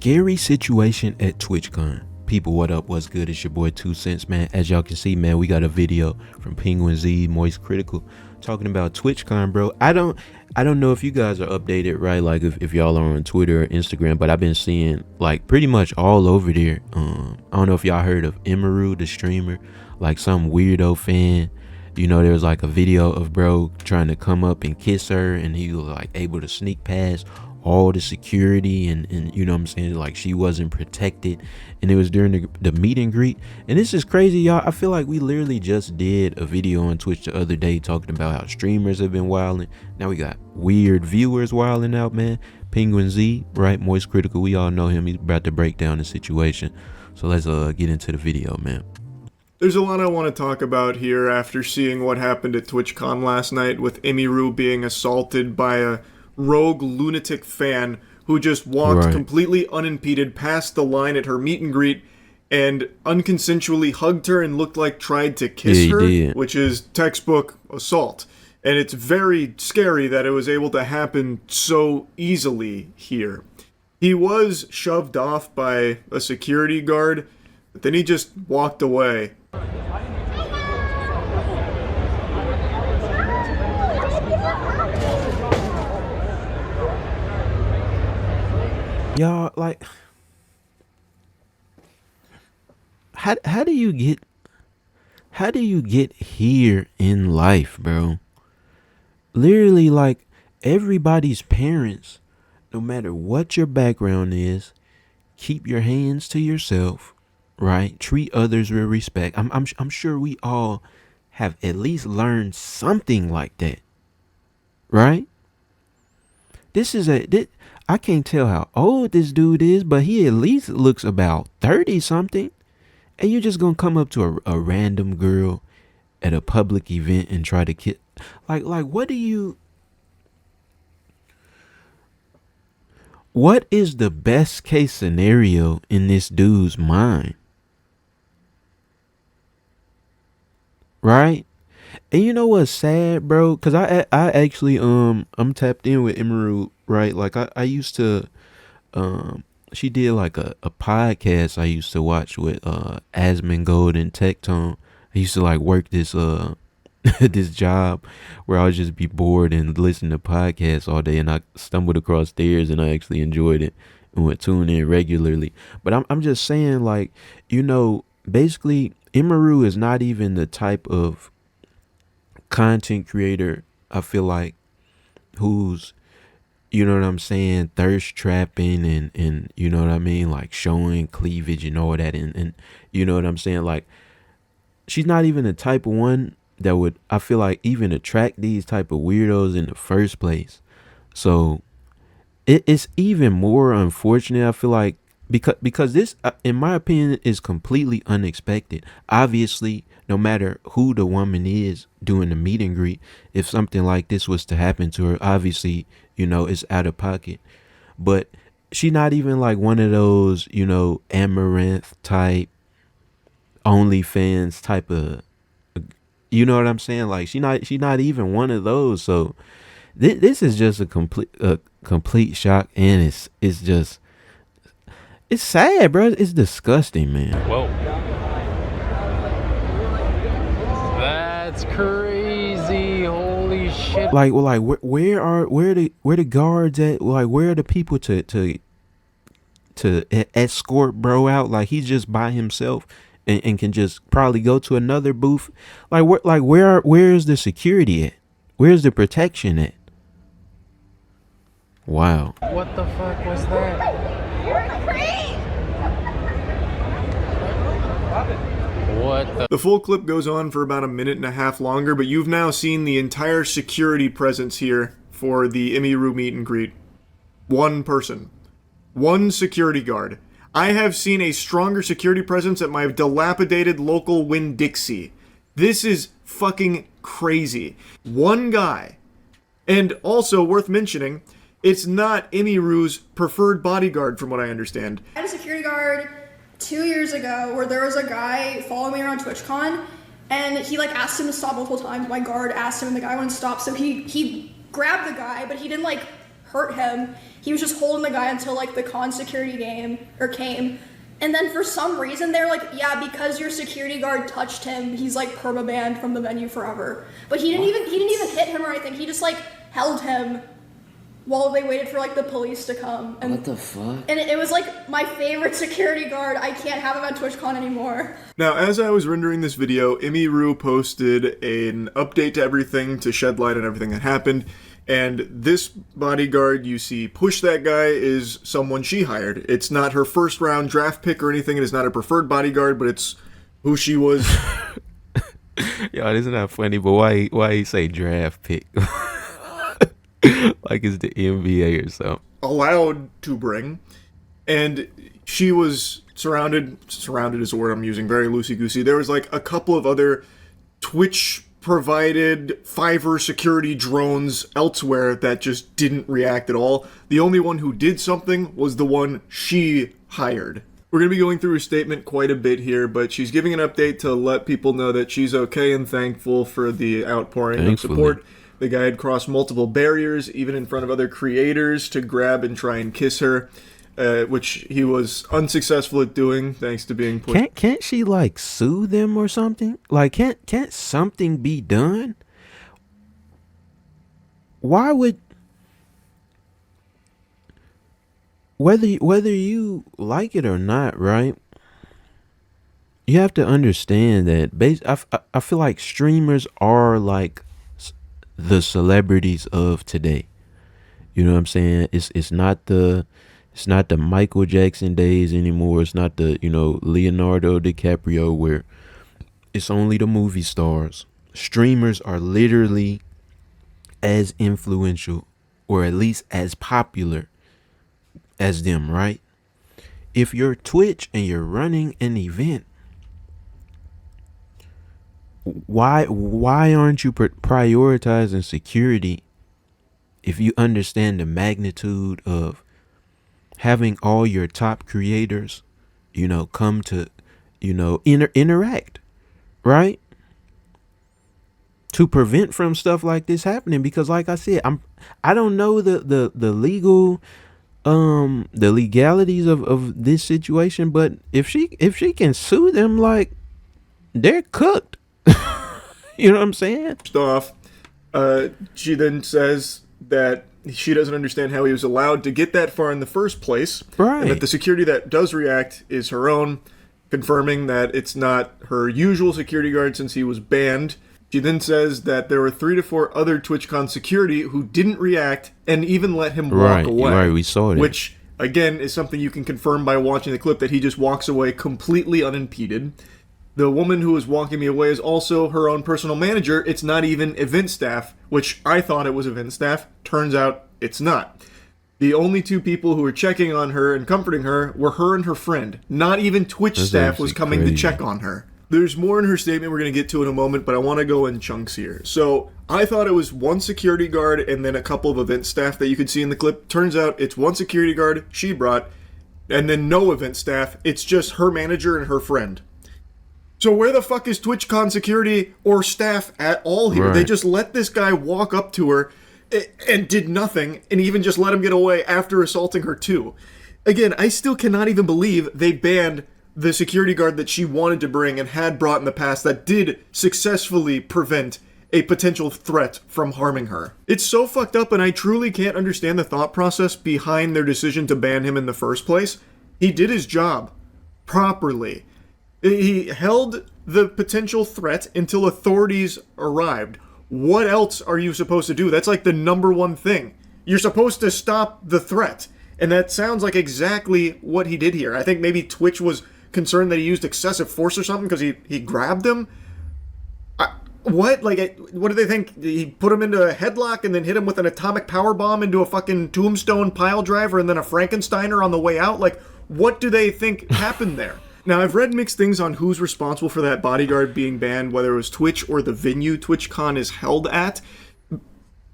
Scary situation at TwitchCon. People, what up? What's good? It's your boy TwoCentz, man. As y'all can see, man, we got a video from Penguin Z, Moist Critical, talking about TwitchCon, bro. I don't know if you guys are updated, right? Like if y'all are on Twitter or Instagram, but I've been seeing like pretty much all over there. I don't know if y'all heard of Emiru, the streamer, like some weirdo fan. You know, there was like a video of bro trying to come up and kiss her, and he was like able to sneak past all the security, and you know what I'm saying, like she wasn't protected, and it was during the meet and greet. And this is crazy, y'all. I feel like we literally just did a video on Twitch the other day talking about how streamers have been wilding. Now we got weird viewers wilding out, man. Penguin Z, right? Moist Critical, we all know him. He's about to break down the situation, so let's get into the video, man. There's a lot I want to talk about here after seeing what happened at TwitchCon last night with Emiru being assaulted by a rogue lunatic fan who just walked completely unimpeded past the line at her meet and greet and unconsensually hugged her and looked like tried to kiss her, which is textbook assault. And it's very scary that it was able to happen so easily here. He was shoved off by a security guard, but then he just walked away. Y'all, like, how do you get here in life, bro? Literally, like, everybody's parents, no matter what your background is, keep your hands to yourself, right? Treat others with respect. I'm sure we all have at least learned something like that, right? I can't tell how old this dude is, but he at least looks about 30 something. And you're just gonna come up to a random girl at a public event and try to kiss. Like what is the best case scenario in this dude's mind? Right? And you know what's sad, bro? Because I actually I'm tapped in with Emiru, right? Like I used to she did like a podcast I used to watch with Asmongold and Tectone. I used to like work this this job where I would just be bored and listen to podcasts all day, and I stumbled across theirs and I actually enjoyed it and would tune in regularly. But I'm just saying, like, you know, basically Emiru is not even the type of content creator, I feel like, who's, you know what I'm saying, thirst trapping and you know what I mean, like showing cleavage and all that, and you know what I'm saying, like she's not even the type of one that would, I feel like, even attract these type of weirdos in the first place. So it's even more unfortunate, I feel like, because this, in my opinion, is completely unexpected. Obviously, no matter who the woman is doing the meet and greet, if something like this was to happen to her, obviously, you know, it's out of pocket. But she not even like one of those, you know, Amaranth type, OnlyFans type of, you know what I'm saying? Like she not even one of those. So this is just a complete shock, and it's just, it's sad, bro. It's disgusting, man. Whoa. That's crazy. Holy shit. Like, well, like where are the guards at? Like, where are the people to escort bro out? Like, he's just by himself and can just probably go to another booth. Like, where is the security at? Where's the protection at? Wow. What the fuck was that? What The full clip goes on for about a minute and a half longer, but you've now seen the entire security presence here for the Emiru meet and greet. One person. One security guard. I have seen a stronger security presence at my dilapidated local Winn-Dixie. This is fucking crazy. One guy. And also worth mentioning, it's not Emiru's preferred bodyguard from what I understand. I had a security guard 2 years ago where there was a guy following me around TwitchCon, and he like asked him to stop multiple times. My guard asked him and the guy wouldn't stop, so he grabbed the guy, but he didn't like hurt him. He was just holding the guy until like the con security came. And then for some reason they're like, yeah, because your security guard touched him, he's like permabanned from the venue forever. But he didn't even hit him or anything. He just like held him while they waited for like the police to come. And what the fuck? And it was like my favorite security guard. I can't have him at TwitchCon anymore. Now, as I was rendering this video, Emiru posted an update to everything to shed light on everything that happened. And this bodyguard you see push that guy is someone she hired. It's not her first round draft pick or anything. It is not her preferred bodyguard, but it's who she was. Yo, this is not funny, but why you say draft pick? Like it's the NBA or something. Allowed to bring. And she was surrounded is the word I'm using, very loosey-goosey. There was like a couple of other Twitch provided Fiverr security drones elsewhere that just didn't react at all. The only one who did something was the one she hired. We're going to be going through her statement quite a bit here, but she's giving an update to let people know that she's okay and thankful for the outpouring of support. The guy had crossed multiple barriers, even in front of other creators, to grab and try and kiss her, which he was unsuccessful at doing, thanks to being pushed. Can't she like sue them or something? Like can't something be done? Why would whether you like it or not, right? You have to understand that I feel like streamers are like the celebrities of today. You know what I'm saying? It's not the Michael Jackson days anymore. It's not the, Leonardo DiCaprio where it's only the movie stars. Streamers are literally as influential or at least as popular as them, right? If you're Twitch and you're running an event, why aren't you prioritizing security if you understand the magnitude of having all your top creators, come to, interact, right? To prevent from stuff like this happening, because like I said, I don't know the legal the legalities of this situation, but if she can sue them, like they're cooked. You know what I'm saying? Off. She then says that she doesn't understand how he was allowed to get that far in the first place. Right. And that the security that does react is her own, confirming that it's not her usual security guard since he was banned. She then says that there were 3 to 4 other TwitchCon security who didn't react and even let him walk away. Right, we saw that. Which, again, is something you can confirm by watching the clip, that he just walks away completely unimpeded. The woman who was walking me away is also her own personal manager. It's not even event staff, which I thought it was event staff. Turns out it's not. The only 2 people who were checking on her and comforting her were her and her friend. Not even Twitch staff was coming to check on her. There's more in her statement we're going to get to in a moment, but I want to go in chunks here. So, I thought it was 1 security guard and then a couple of event staff that you could see in the clip. Turns out it's 1 security guard she brought, and then no event staff. It's just her manager and her friend. So where the fuck is TwitchCon security or staff at all here? Right. They just let this guy walk up to her and did nothing, and even just let him get away after assaulting her too. Again, I still cannot even believe they banned the security guard that she wanted to bring and had brought in the past that did successfully prevent a potential threat from harming her. It's so fucked up, and I truly can't understand the thought process behind their decision to ban him in the first place. He did his job properly. He held the potential threat until authorities arrived. What else are you supposed to do? That's like the number one thing. You're supposed to stop the threat. And that sounds like exactly what he did here. I think maybe Twitch was concerned that he used excessive force or something because he grabbed him. What? Like, what do they think? He put him into a headlock and then hit him with an atomic power bomb into a fucking tombstone pile driver and then a Frankensteiner on the way out? Like, what do they think happened there? Now, I've read mixed things on who's responsible for that bodyguard being banned, whether it was Twitch or the venue TwitchCon is held at.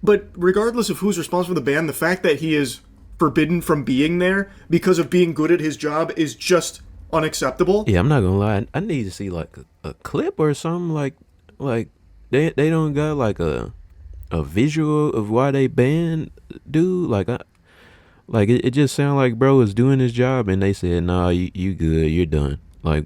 But regardless of who's responsible for the ban, the fact that he is forbidden from being there because of being good at his job is just unacceptable. Yeah, I'm not gonna lie. I need to see like a clip or something. Like they don't got like a visual of why they banned dude. Like Like it just sounded like bro was doing his job, and they said, "Nah, you good, you're done." Like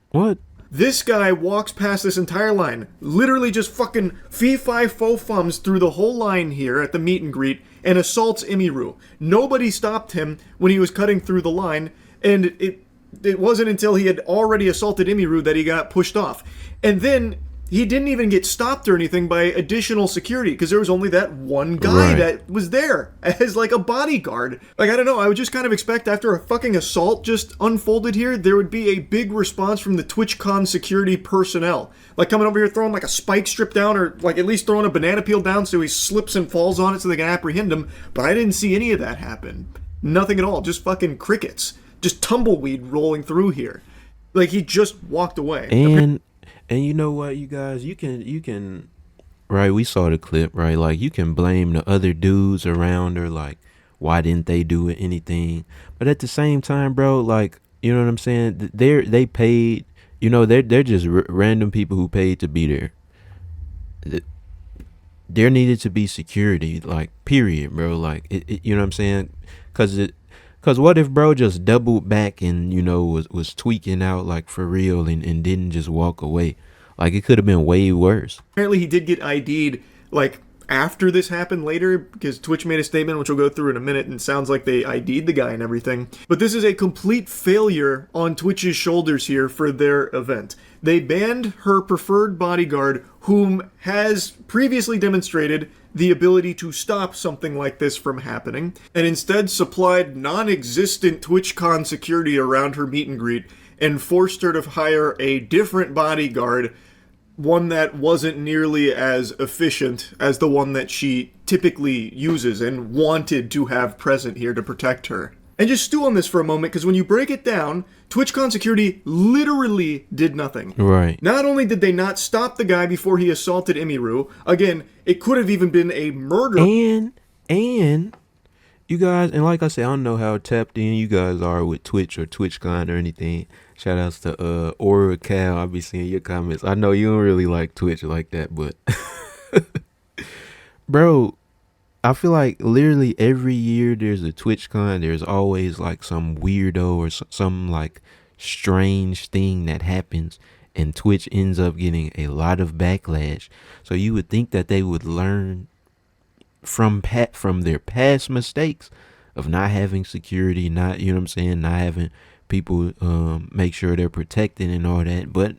what? This guy walks past this entire line, literally just fucking fee-fi-fo-fums through the whole line here at the meet and greet, and assaults Emiru. Nobody stopped him when he was cutting through the line, and it wasn't until he had already assaulted Emiru that he got pushed off. And then he didn't even get stopped or anything by additional security, because there was only that one guy that was there as like a bodyguard. Like, I don't know, I would just kind of expect after a fucking assault just unfolded here, there would be a big response from the TwitchCon security personnel. Like coming over here throwing like a spike strip down, or like at least throwing a banana peel down so he slips and falls on it so they can apprehend him. But I didn't see any of that happen. Nothing at all, just fucking crickets. Just tumbleweed rolling through here. Like he just walked away. And you know what, you guys, you can, right, we saw the clip, right, like, you can blame the other dudes around her, like, why didn't they do anything, but at the same time, bro, like, you know what I'm saying, they paid, you know, they're just random people who paid to be there. There needed to be security, like, period, bro, like, you know what I'm saying, Cause what if bro just doubled back and, you know, was tweaking out like for real and didn't just walk away? Like it could have been way worse. Apparently he did get ID'd like after this happened later, because Twitch made a statement, which we'll go through in a minute, and it sounds like they ID'd the guy and everything. But this is a complete failure on Twitch's shoulders here for their event. They banned her preferred bodyguard, whom has previously demonstrated the ability to stop something like this from happening, and instead supplied non-existent TwitchCon security around her meet and greet, and forced her to hire a different bodyguard, one that wasn't nearly as efficient as the one that she typically uses and wanted to have present here to protect her. And just stew on this for a moment, because when you break it down, TwitchCon security literally did nothing. Right. Not only did they not stop the guy before he assaulted Emiru, again, it could have even been a murder. And you guys, and like I said, I don't know how tapped in you guys are with Twitch or TwitchCon or anything. Shout outs to Aura Cal. I'll be seeing your comments. I know you don't really like Twitch like that, but bro, I feel like literally every year there's a TwitchCon, there's always like some weirdo or some like strange thing that happens, and Twitch ends up getting a lot of backlash. So you would think that they would learn from their past mistakes of not having security, not, you know what I'm saying, not having people make sure they're protected and all that, but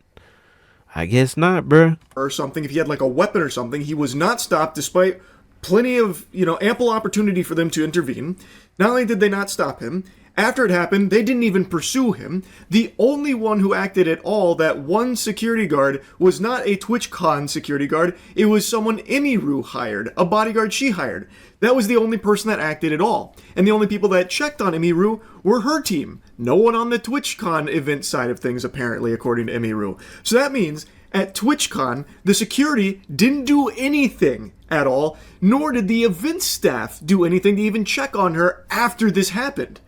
I guess not, bruh. Or something, if he had like a weapon or something, he was not stopped despite plenty of, ample opportunity for them to intervene. Not only did they not stop him, after it happened, they didn't even pursue him. The only one who acted at all, that one security guard, was not a TwitchCon security guard. It was someone Emiru hired, a bodyguard she hired. That was the only person that acted at all. And the only people that checked on Emiru were her team. No one on the TwitchCon event side of things, apparently, according to Emiru. So that means at TwitchCon, the security didn't do anything at all, nor did the event staff do anything to even check on her after this happened.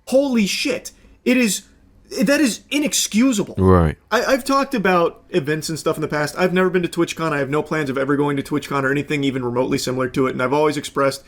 Holy shit. That is inexcusable. Right. I've talked about events and stuff in the past. I've never been to TwitchCon. I have no plans of ever going to TwitchCon or anything even remotely similar to it. And I've always expressed,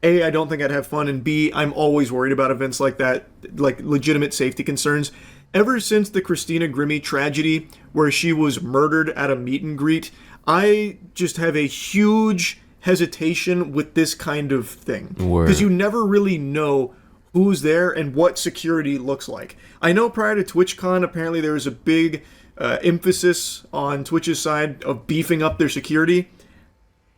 A, I don't think I'd have fun, and B, I'm always worried about events like that, like legitimate safety concerns. Ever since the Christina Grimmie tragedy, where she was murdered at a meet and greet, I just have a huge hesitation with this kind of thing. Because you never really know who's there and what security looks like. I know prior to TwitchCon, apparently there was a big emphasis on Twitch's side of beefing up their security.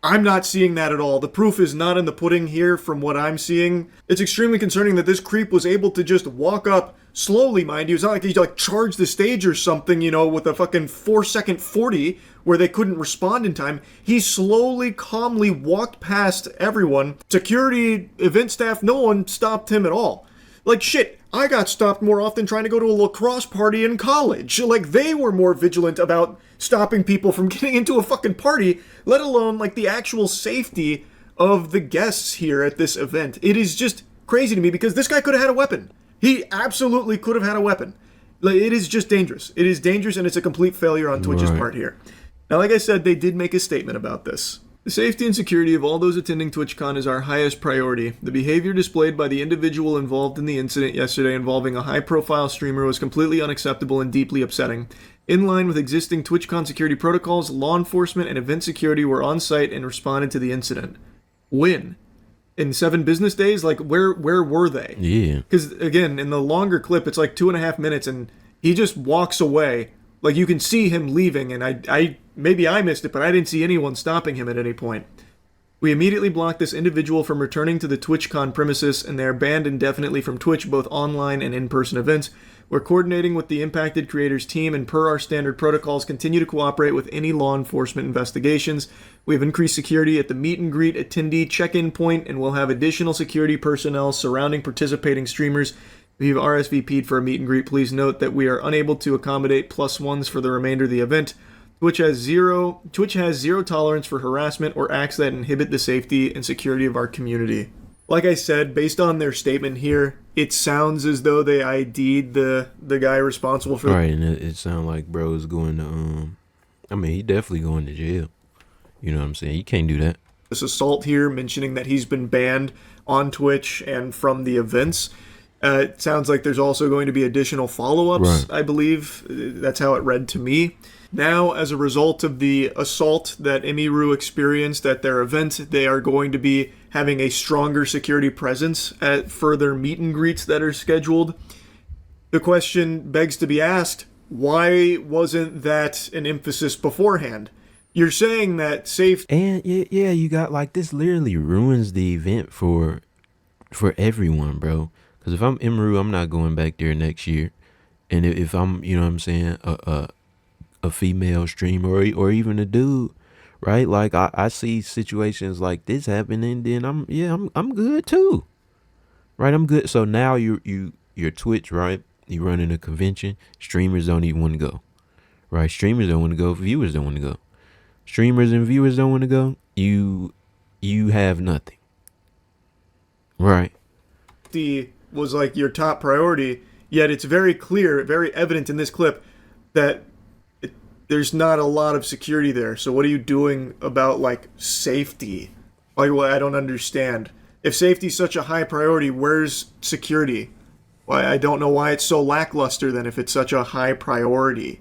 I'm not seeing that at all. The proof is not in the pudding here from what I'm seeing. It's extremely concerning that this creep was able to just walk up slowly, mind you. It's not like he charged the stage or something, with a fucking 4-second 40 where they couldn't respond in time. He slowly, calmly walked past everyone. Security, event staff, no one stopped him at all. Like, shit, I got stopped more often trying to go to a lacrosse party in college. Like, they were more vigilant about stopping people from getting into a fucking party, let alone, the actual safety of the guests here at this event. It is just crazy to me because this guy could have had a weapon. He absolutely could have had a weapon. It is just dangerous. It is dangerous, and it's a complete failure on Twitch's part here. Now, like I said, they did make a statement about this. The safety and security of all those attending TwitchCon is our highest priority. The behavior displayed by the individual involved in the incident yesterday involving a high-profile streamer was completely unacceptable and deeply upsetting. In line with existing TwitchCon security protocols, law enforcement and event security were on site and responded to the incident. When? In 7 business days? Like, where were they? Yeah. Because, again, in the longer clip, it's like 2.5 minutes, and he just walks away. Like, you can see him leaving, and I maybe I missed it, but I didn't see anyone stopping him at any point. We immediately blocked this individual from returning to the TwitchCon premises, and they are banned indefinitely from Twitch, both online and in-person events. We're coordinating with the impacted creators team, and per our standard protocols, continue to cooperate with any law enforcement investigations. We have increased security at the meet and greet attendee check-in point, and we'll have additional security personnel surrounding participating streamers. If you've RSVP'd for a meet and greet, please note that we are unable to accommodate +1s for the remainder of the event. Twitch has zero tolerance for harassment or acts that inhibit the safety and security of our community. Like I said, based on their statement here, it sounds as though they ID'd the guy responsible for Right, and it sounds like bro's going to, I mean, he definitely going to jail. You know what I'm saying? You can't do that. This assault here, mentioning that he's been banned on Twitch and from the events. It sounds like there's also going to be additional follow-ups, Right. I believe. That's how it read to me. Now, as a result of the assault that Emiru experienced at their event, they are going to be having a stronger security presence at further meet and greets that are scheduled. The question begs to be asked, why wasn't that an emphasis beforehand? You're saying that safe... And yeah, you got like this literally ruins the event for everyone, bro. Because if I'm Emiru, I'm not going back there next year. And if I'm, you know what I'm saying, a female streamer or even a dude, right? Like I see situations like this happening, then I'm good too, right? I'm good. So now you're Twitch, right? You running a convention. Streamers don't even want to go, right? Streamers don't want to go. Viewers don't want to go. Streamers and viewers don't want to go. You have nothing, right? Was like your top priority, yet it's very clear, very evident in this clip that there's not a lot of security there. So what are you doing about like safety? Like, well, I don't understand. If safety is such a high priority, where's security? Why, I don't know why it's so lackluster then if it's such a high priority.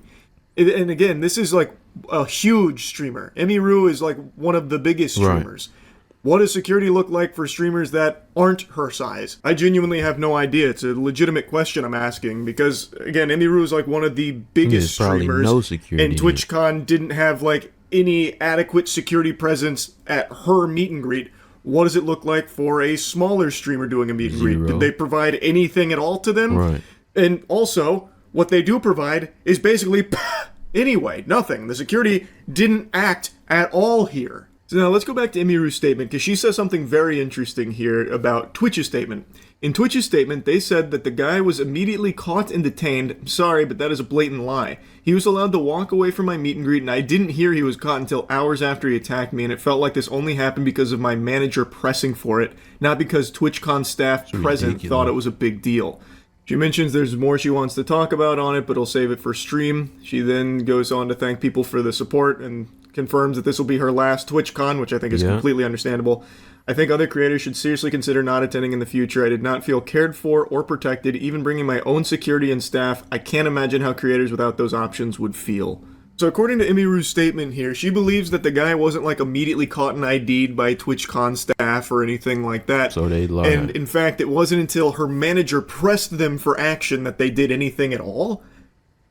And again, this is like a huge streamer. Emiru is like one of the biggest streamers. Right. What does security look like for streamers that aren't her size? I genuinely have no idea. It's a legitimate question I'm asking because, again, Emiru is like one of the biggest streamers. No security, and TwitchCon didn't have like any adequate security presence at her meet and greet. What does it look like for a smaller streamer doing a meet and greet? Did they provide anything at all to them? Right. And also, what they do provide is basically anyway, nothing. The security didn't act at all here. So now let's go back to Emiru's statement, because she says something very interesting here about Twitch's statement. In Twitch's statement, they said that the guy was immediately caught and detained. I'm sorry, but that is a blatant lie. He was allowed to walk away from my meet and greet, and I didn't hear he was caught until hours after he attacked me, and it felt like this only happened because of my manager pressing for it, not because TwitchCon staff present thought it was a big deal. She mentions there's more she wants to talk about on it, but I'll save it for stream. She then goes on to thank people for the support and confirms that this will be her last TwitchCon, which I think is completely understandable. I think other creators should seriously consider not attending in the future. I did not feel cared for or protected, even bringing my own security and staff. I can't imagine how creators without those options would feel. So according to Emiru's statement here, she believes that the guy wasn't like immediately caught and ID'd by TwitchCon staff or anything like that. So they lied. And in fact, it wasn't until her manager pressed them for action that they did anything at all.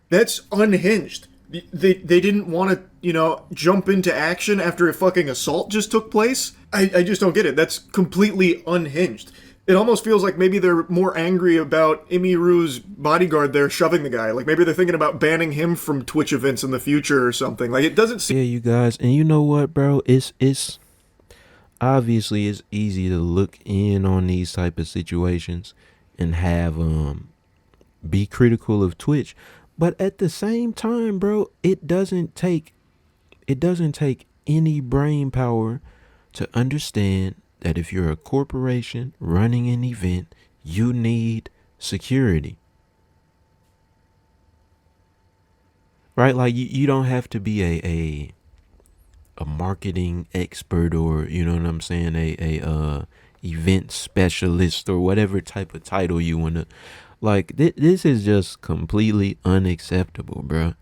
That's unhinged. They didn't want to, jump into action after a fucking assault just took place? I just don't get it. That's completely unhinged. It almost feels like maybe they're more angry about Emiru's bodyguard there shoving the guy. Like maybe they're thinking about banning him from Twitch events in the future or something. Like it doesn't seem... Yeah, you guys. And you know what, bro? It's obviously it's easy to look in on these type of situations and have be critical of Twitch. But at the same time, bro, it doesn't take any brain power to understand that if you're a corporation running an event, you need security. Right? Like you don't have to be a marketing expert, or you know what I'm saying, a event specialist, or whatever type of title you want to, like, this is just completely unacceptable, bro.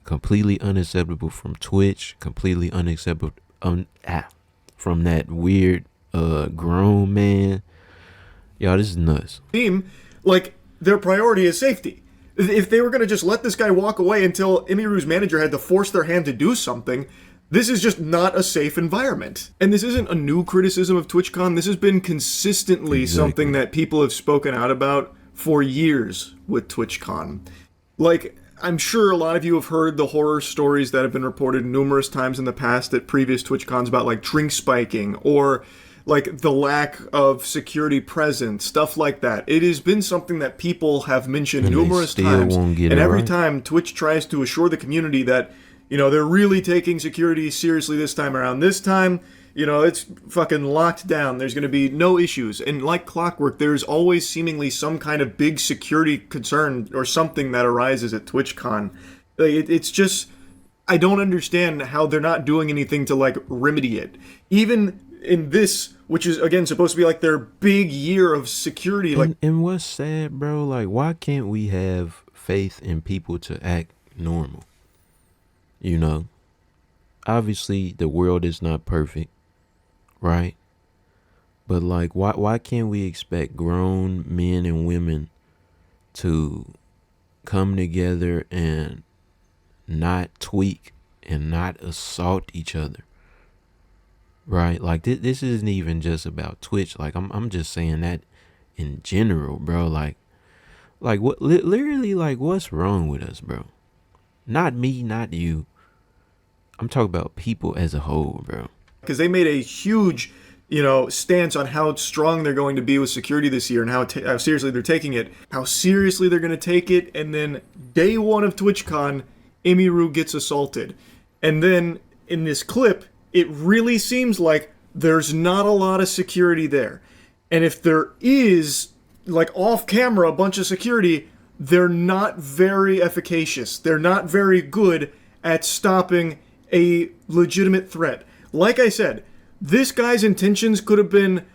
Completely unacceptable from Twitch, completely unacceptable from that weird grown man. Y'all, this is nuts. Team, like, their priority is safety. If they were going to just let this guy walk away until Emiru's manager had to force their hand to do something, this is just not a safe environment. And this isn't a new criticism of TwitchCon. This has been consistently something that people have spoken out about for years with TwitchCon. Like, I'm sure a lot of you have heard the horror stories that have been reported numerous times in the past at previous TwitchCons about, like, drink spiking or, like, the lack of security present, stuff like that. It has been something that people have mentioned numerous times. And every time Twitch tries to assure the community that, you know, they're really taking security seriously this time around. This time, you know, it's fucking locked down. There's going to be no issues. And like clockwork, there's always seemingly some kind of big security concern or something that arises at TwitchCon. It's just, I don't understand how they're not doing anything to, like, remedy it. Even in this, which is, again, supposed to be, like, their big year of security. And what's sad, bro, like, why can't we have faith in people to act normal? You know? Obviously, the world is not perfect. Right? But, like, why can't we expect grown men and women to come together and not tweak and not assault each other? Right? Like, this isn't even just about Twitch. Like, I'm just saying that in general, bro. Like what? Literally, like, what's wrong with us, bro? Not me, not you. I'm talking about people as a whole, bro. Because they made a huge, you know, stance on how strong they're going to be with security this year and how seriously they're taking it, how seriously they're going to take it, and then day one of TwitchCon, Emiru gets assaulted. And then in this clip, it really seems like there's not a lot of security there. And if there is, like, off camera, a bunch of security, they're not very efficacious. They're not very good at stopping a legitimate threat. Like I said, this guy's intentions could have been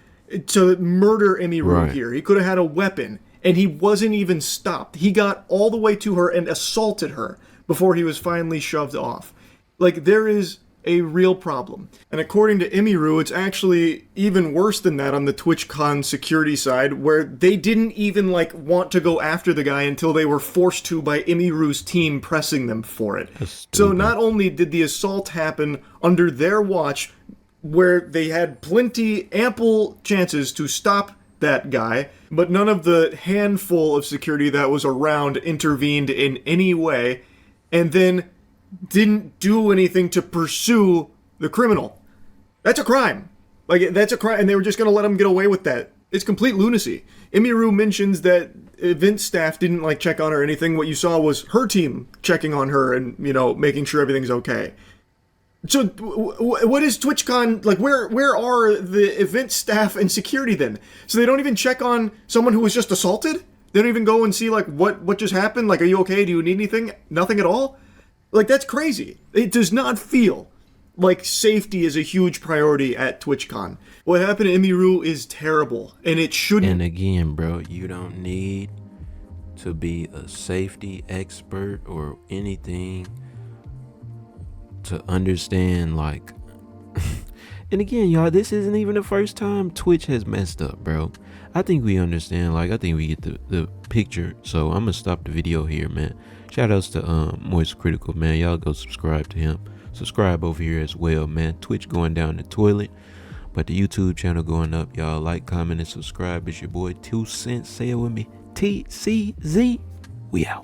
to murder Emiru here. He could have had a weapon, and he wasn't even stopped. He got all the way to her and assaulted her before he was finally shoved off. Like, there is a real problem. And according to Emiru, it's actually even worse than that on the TwitchCon security side, where they didn't even, like, want to go after the guy until they were forced to by Emiru's team pressing them for it. So not only did the assault happen under their watch, where they had ample chances to stop that guy, but none of the handful of security that was around intervened in any way, and then didn't do anything to pursue the criminal. That's a crime. Like, that's a crime, and they were just going to let him get away with that. It's complete lunacy. Emiru mentions that event staff didn't, like, check on her or anything. What you saw was her team checking on her and, you know, making sure everything's okay. So, what is TwitchCon, like, where are the event staff and security then? So they don't even check on someone who was just assaulted? They don't even go and see, like, what just happened? Like, are you okay? Do you need anything? Nothing at all? Like, that's crazy. It does not feel like safety is a huge priority at TwitchCon. What happened to Emiru is terrible, and it shouldn't. And again, bro, you don't need to be a safety expert or anything to understand, like, and again, y'all, this isn't even the first time Twitch has messed up, bro. I think we understand, like, I think we get the picture. So I'm gonna stop the video here, man. Shout outs to Moist Critical, man. Y'all go subscribe to him. Subscribe over here as well, man. Twitch going down the toilet, but the YouTube channel going up. Y'all like, comment, and subscribe. It's your boy TwoCentz. Say it with me. TCZ. We out.